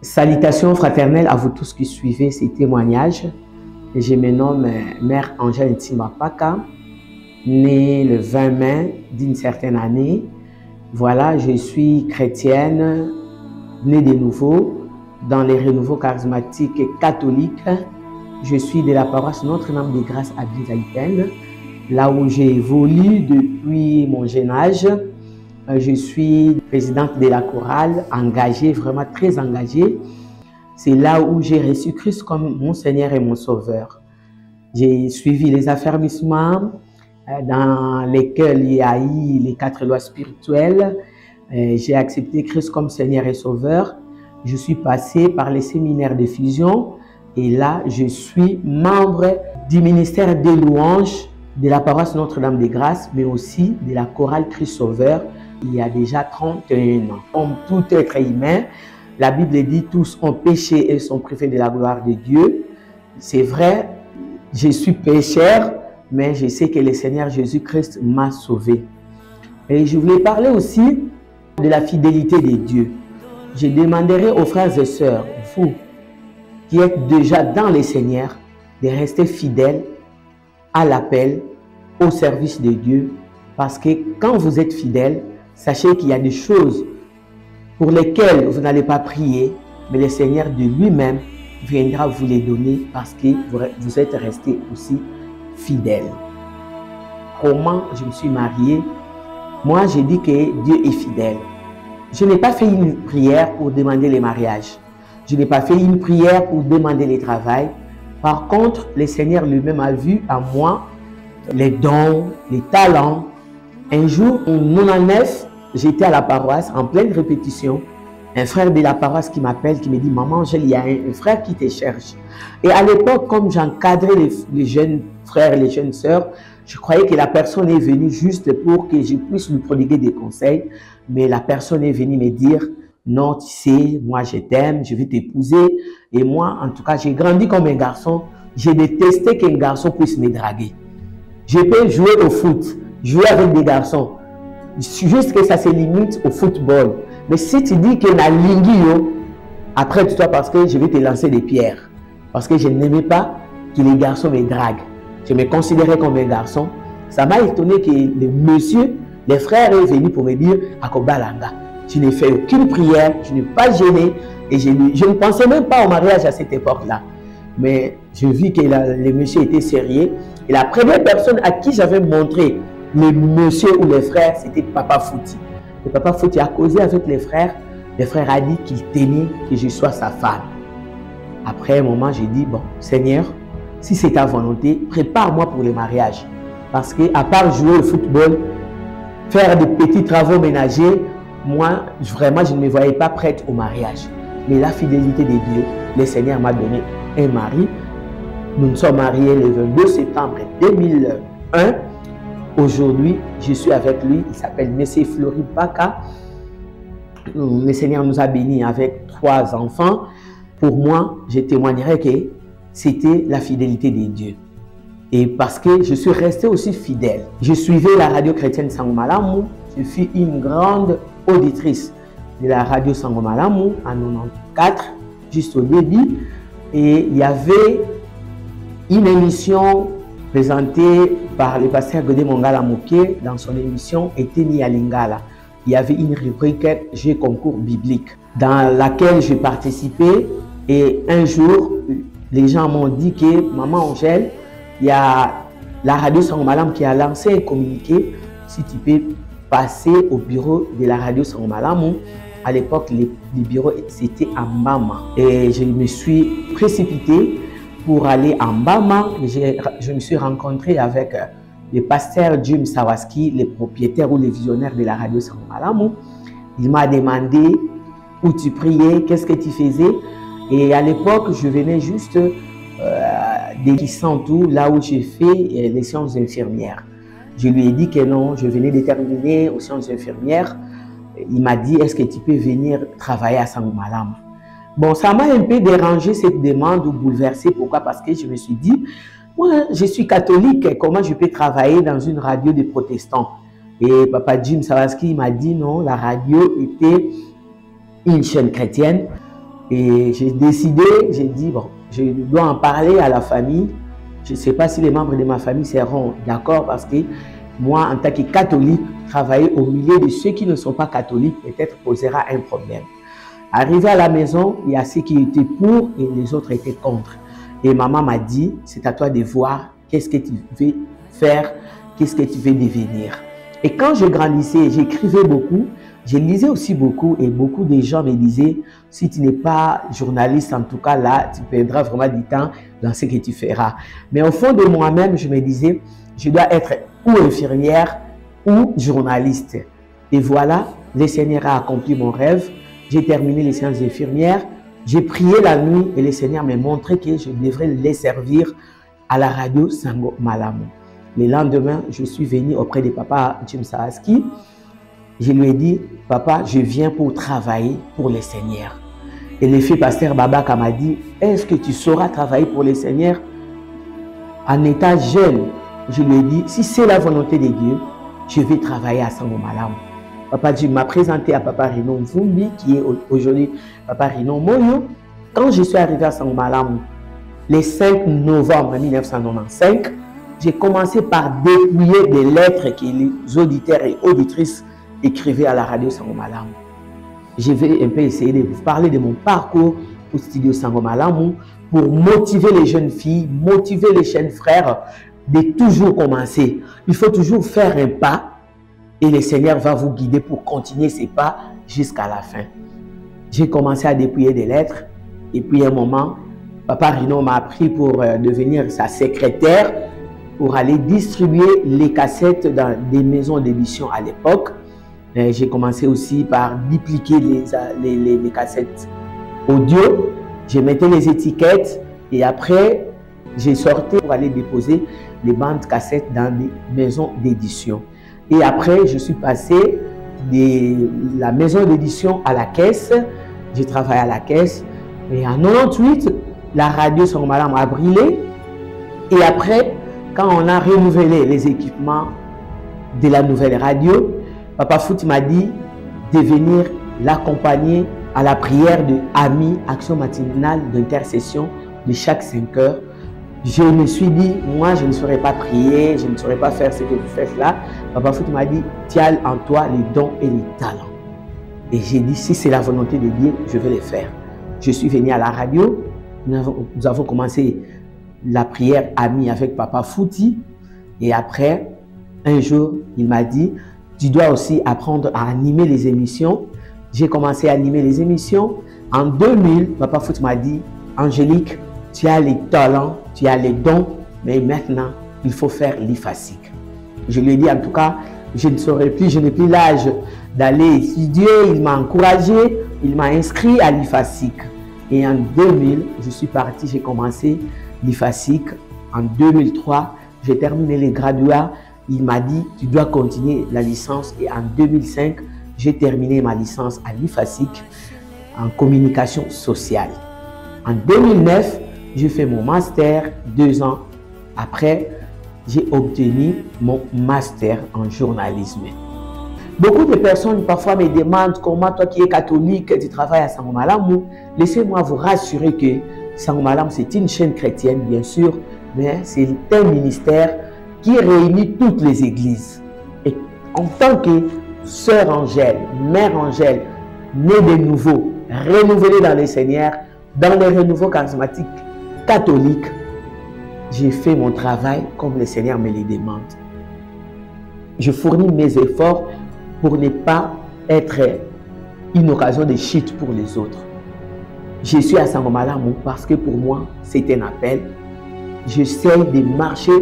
Salutations fraternelles à vous tous qui suivez ces témoignages. Je me nomme Mère Angèle Ntimbapaka, née le 20 mai d'une certaine année. Voilà, je suis chrétienne, née de nouveau dans les renouveaux charismatiques et catholiques. Je suis de la paroisse Notre-Dame de Grâce à Bizaïpen, là où j'ai évolué depuis mon jeune âge. Je suis présidente de la chorale, engagée, vraiment très engagée. C'est là où j'ai reçu Christ comme mon Seigneur et mon Sauveur. J'ai suivi les affermissements dans lesquels il y a eu les 4 lois spirituelles. J'ai accepté Christ comme Seigneur et Sauveur. Je suis passée par les séminaires de fusion et là, je suis membre du ministère des louanges de la paroisse Notre-Dame de Grâce, mais aussi de la chorale Christ Sauveur. Il y a déjà 31 ans. Comme tout être humain, la Bible dit tous ont péché et sont privés de la gloire de Dieu. C'est vrai, je suis pécheur, mais je sais que le Seigneur Jésus-Christ m'a sauvé. Et je voulais parler aussi de la fidélité de Dieu. Je demanderai aux frères et sœurs, vous qui êtes déjà dans le Seigneur, de rester fidèles à l'appel, au service de Dieu, parce que quand vous êtes fidèles, sachez qu'il y a des choses pour lesquelles vous n'allez pas prier, mais le Seigneur de lui-même viendra vous les donner parce que vous êtes resté aussi fidèle. Comment je me suis mariée? Moi, j'ai dit que Dieu est fidèle. Je n'ai pas fait une prière pour demander le mariage. Je n'ai pas fait une prière pour demander le travail. Par contre, le Seigneur lui-même a vu à moi les dons, les talents. Un jour, en 99, j'étais à la paroisse en pleine répétition. Un frère de la paroisse qui m'appelle, qui me dit « Maman Angèle, il y a un frère qui te cherche. » Et à l'époque, comme j'encadrais les jeunes frères et les jeunes sœurs, je croyais que la personne est venue juste pour que je puisse lui prodiguer des conseils. Mais la personne est venue me dire « Non, tu sais, moi je t'aime, je vais t'épouser. » Et moi, en tout cas, j'ai grandi comme un garçon. J'ai détesté qu'un garçon puisse me draguer. Je peux jouer au foot, jouer avec des garçons. Juste que ça se limite au football. Mais si tu dis que la lingui, après toi, parce que je vais te lancer des pierres. Parce que je n'aimais pas que les garçons me draguent. Je me considérais comme un garçon. Ça m'a étonné que le monsieur, les frères est venu pour me dire « Akobalanga ». Je n'ai fait aucune prière, je n'ai pas gêné. Et je ne pensais même pas au mariage à cette époque-là. Mais je vis que le monsieur était sérieux. Et la première personne à qui j'avais montré le monsieur ou les frères, c'était Papa Fouti. Et Papa Fouti a causé avec les frères. Les frères a dit qu'il tenait que je sois sa femme. Après un moment, j'ai dit, bon, Seigneur, si c'est ta volonté, prépare-moi pour le mariage. Parce qu'à part jouer au football, faire des petits travaux ménagers, moi, vraiment, je ne me voyais pas prête au mariage. Mais la fidélité de Dieu, le Seigneur m'a donné un mari. Nous nous sommes mariés le 22 septembre 2001. Aujourd'hui, je suis avec lui. Il s'appelle M. Flori Baka. Le Seigneur nous a bénis avec 3 enfants. Pour moi, je témoignerai que c'était la fidélité de Dieu. Et parce que je suis resté aussi fidèle. Je suivais la radio chrétienne Sangomalamu. Je suis une grande auditrice de la radio Sangomalamu en 94, juste au début. Et il y avait une émission présentée par le pasteur Godé Mongala Moké dans son émission Eteni à Lingala. Il y avait une rubrique Jeux concours biblique dans laquelle j'ai participé. Et un jour, les gens m'ont dit que Maman Angèle, il y a la radio Sangomalam qui a lancé un communiqué. Si tu peux passer au bureau de la radio Sangomalam. À l'époque, les bureaux c'était à Mbama. Et je me suis précipité pour aller à Mbama. Je me suis rencontré avec le pasteur Jim Sawaski, le propriétaire ou le visionnaire de la radio Sangomalamu. Il m'a demandé où tu priais, qu'est-ce que tu faisais. Et à l'époque, je venais juste des Kisantou, là où j'ai fait les sciences infirmières. Je lui ai dit que non, je venais de terminer aux sciences infirmières. Il m'a dit, est-ce que tu peux venir travailler à Sangomalamu? Bon, ça m'a un peu dérangé cette demande ou bouleversé. Pourquoi? Parce que je me suis dit, moi, je suis catholique, comment je peux travailler dans une radio de protestants? Et Papa Jim Sawaski m'a dit non, la radio était une chaîne chrétienne. Et j'ai décidé, j'ai dit, bon, je dois en parler à la famille. Je ne sais pas si les membres de ma famille seront d'accord parce que moi, en tant que catholique, travailler au milieu de ceux qui ne sont pas catholiques peut-être posera un problème. Arrivé à la maison, il y a ceux qui étaient pour et les autres étaient contre. Et maman m'a dit, c'est à toi de voir qu'est-ce que tu veux faire, qu'est-ce que tu veux devenir. Et quand je grandissais, j'écrivais beaucoup, je lisais aussi beaucoup et beaucoup de gens me disaient, si tu n'es pas journaliste, en tout cas là, tu perdras vraiment du temps dans ce que tu feras. Mais au fond de moi-même, je me disais, je dois être ou infirmière ou journaliste. Et voilà, le Seigneur a accompli mon rêve. J'ai terminé les séances d'infirmière. J'ai prié la nuit et le Seigneur m'a montré que je devrais les servir à la radio Sango Malamu. Le lendemain, je suis venu auprès de papa Jim Sahaski. Je lui ai dit, papa, je viens pour travailler pour le Seigneur. Et le fils pasteur Babaka m'a dit, est-ce que tu sauras travailler pour le Seigneur en étant jeune? Je lui ai dit, si c'est la volonté de Dieu, je vais travailler à Sango Malamu. Papa Jim m'a présenté à papa Rino Mvumbi, qui est aujourd'hui papa Rino Moyo. Quand je suis arrivé à Sango Malamu, le 5 novembre 1995, j'ai commencé par dépouiller des lettres que les auditeurs et auditrices écrivaient à la radio Sango Malamu. Je vais un peu essayer de vous parler de mon parcours au studio Sango Malamu pour motiver les jeunes filles, motiver les jeunes frères de toujours commencer. Il faut toujours faire un pas et le Seigneur va vous guider pour continuer ces pas jusqu'à la fin. J'ai commencé à dépouiller des lettres et puis à un moment, papa Rino m'a pris pour devenir sa secrétaire pour aller distribuer les cassettes dans des maisons d'édition à l'époque. J'ai commencé aussi par dupliquer les cassettes audio. Je mettais les étiquettes et après, j'ai sorti pour aller déposer les bandes cassettes dans des maisons d'édition. Et après, je suis passé de la maison d'édition à la caisse. J'ai travaillé à la caisse. Et en 98, la radio Sango Malamu a brûlé. Et après, quand on a renouvelé les équipements de la nouvelle radio, Papa Fouti m'a dit de venir l'accompagner à la prière de Ami, action matinale d'intercession de chaque 5 heures. Je me suis dit, moi je ne saurais pas prier, je ne saurais pas faire ce que vous faites là. Papa Fouti m'a dit, tu as en toi les dons et les talents. Et j'ai dit, si c'est la volonté de Dieu, je vais les faire. Je suis venu à la radio, nous avons commencé la prière Ami avec Papa Fouti. Et après, un jour, il m'a dit, tu dois aussi apprendre à animer les émissions. J'ai commencé à animer les émissions. En 2000, Papa Fouti m'a dit, Angélique, tu as les talents, tu as les dons, mais maintenant, il faut faire l'IFASIC. Je lui ai dit, en tout cas, je ne saurais plus, je n'ai plus l'âge d'aller étudier. Il m'a encouragé, il m'a inscrit à l'IFASIC. Et en 2000, je suis parti, j'ai commencé l'IFASIC. En 2003, j'ai terminé les graduats. Il m'a dit, tu dois continuer la licence. Et en 2005, j'ai terminé ma licence à l'IFASIC en communication sociale. En 2009, j'ai fait mon master. 2 ans après, j'ai obtenu mon master en journalisme. Beaucoup de personnes parfois me demandent comment toi qui es catholique, tu travailles à Sango Malamu. Laissez-moi vous rassurer que Sango Malamu, c'est une chaîne chrétienne, bien sûr, mais c'est un ministère qui réunit toutes les églises. Et en tant que sœur Angèle, mère Angèle, née de nouveau, renouvelée dans le Seigneur, dans les renouveaux charismatiques catholiques, j'ai fait mon travail comme le Seigneur me le demande. Je fournis mes efforts pour ne pas être une occasion de chute pour les autres. Je suis à Sango Malamu parce que pour moi, c'est un appel. J'essaie de marcher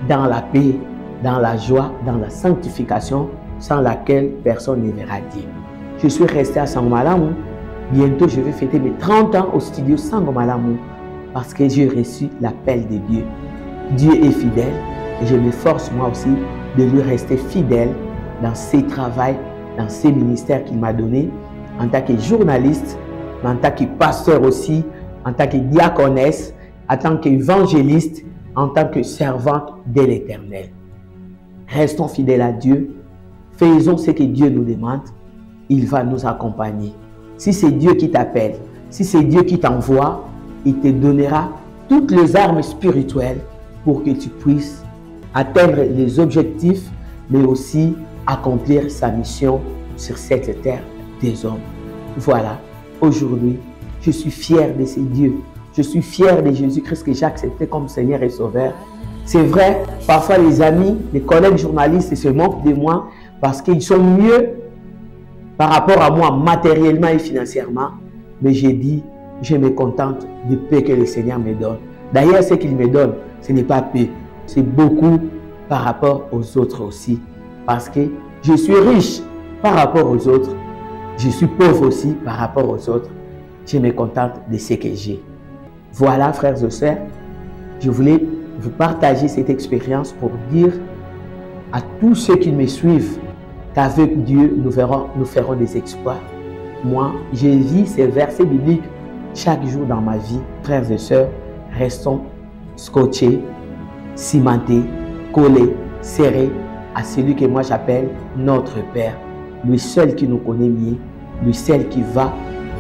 dans la paix, dans la joie, dans la sanctification, sans laquelle personne ne verra Dieu. Je suis resté à Sango Malamu. Bientôt, je vais fêter mes 30 ans au studio Sango Malamu parce que j'ai reçu l'appel de Dieu. Dieu est fidèle et je m'efforce moi aussi de lui rester fidèle dans ses travaux, dans ses ministères qu'il m'a donnés en tant que journaliste, en tant que pasteur aussi, en tant que diaconesse, en tant qu'évangéliste, en tant que servante de l'Éternel. Restons fidèles à Dieu, faisons ce que Dieu nous demande, il va nous accompagner. Si c'est Dieu qui t'appelle, Si c'est Dieu qui t'envoie, il te donnera toutes les armes spirituelles pour que tu puisses atteindre les objectifs, mais aussi accomplir sa mission sur cette terre des hommes. Voilà, aujourd'hui, je suis fier de ces dieux. Je suis fier de Jésus-Christ que j'ai accepté comme Seigneur et Sauveur. C'est vrai, parfois les amis, les collègues journalistes se moquent de moi parce qu'ils sont mieux par rapport à moi matériellement et financièrement. Mais j'ai dit, je me contente du peu que le Seigneur me donne. D'ailleurs, ce qu'il me donne, ce n'est pas peu, c'est beaucoup par rapport aux autres aussi. Parce que je suis riche par rapport aux autres. Je suis pauvre aussi par rapport aux autres. Je me contente de ce que j'ai. Voilà, frères et sœurs, je voulais vous partager cette expérience pour dire à tous ceux qui me suivent qu'avec Dieu, nous ferons des exploits. Moi, je vis ces versets bibliques chaque jour dans ma vie. Frères et sœurs, restons scotchés, cimentés, collés, serrés à celui que moi j'appelle notre Père. Lui seul qui nous connaît mieux, lui seul qui va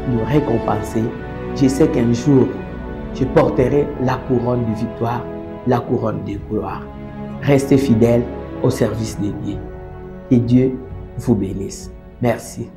nous récompenser. Je sais qu'un jour, je porterai la couronne de victoire, la couronne de gloire. Restez fidèles au service de Dieu. Que Dieu vous bénisse. Merci.